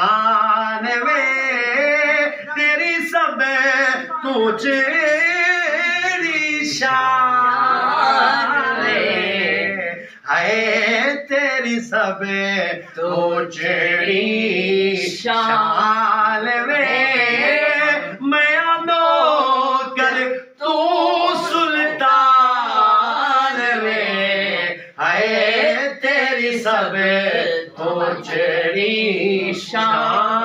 शान वे तेरी सब तू जेड़ी शान वे हाय तेरी सब तू जेड़ी शान वे मैं आनो कर तू सुल्तान वे हाय तेरी सब तो जेड़ी शान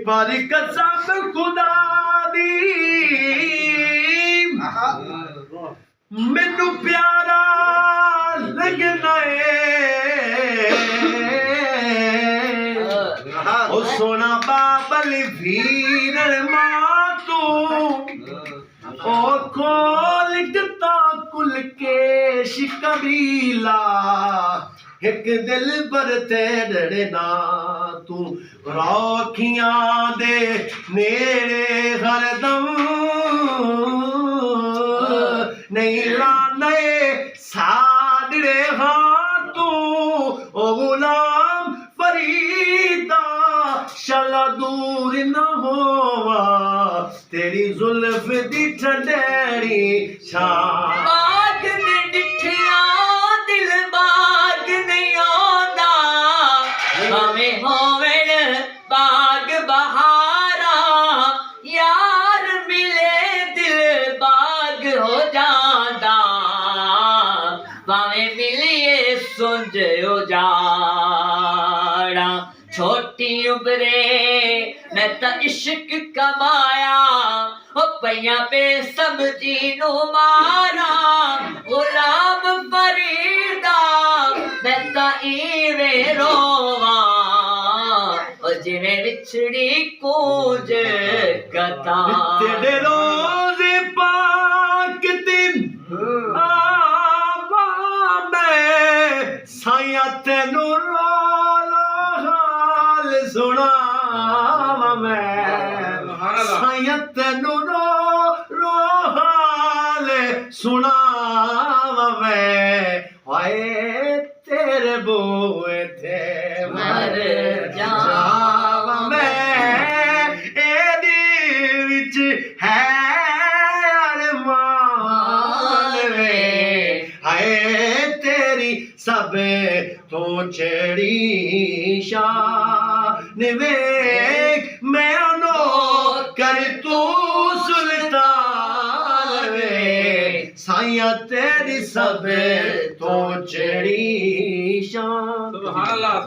पर कसम खुदा दी मैनू प्यारा लगना ओ सोना बाबल वीर मां तू ओ खोल गता कुल केश कबीला एक दिल पर तेरे ना तू राखियां दे नेड़े हरदम नहीं लाने साडे हाँ तू ओ गुलाम फरीदा शला दूर न होवा तेरी जुल्फ दी ठंडेरी शान बाग ने डिठिया दिल बाग नहीं आंदा भावें होवेन बाग बहारा यार मिले दिल बाग हो जांदा भावें मिलिए सुंज उजाड़ा छोटी उम्रे मैं तो इश्क कमाया ओ पैया पे समझी नु मारा गुलाम फरीदा मैं तो इवे रोवा ओ जिवें विछड़ी कूंज कता तेरे रोज़े पाक दिन आवा मैं साया तेनू रोला हाल सुनावा मैं साया तेनू रो हाल सुनावा मैं हाय तेरे बोए थे मर जावा मैं एदी विच है अरमान वे हाय तेरी सब तो जेड़ी शान वे मैं आनो कर तू सुल्तान वे साया तेरी सब तो जेड़ी शान सुभान अल्लाह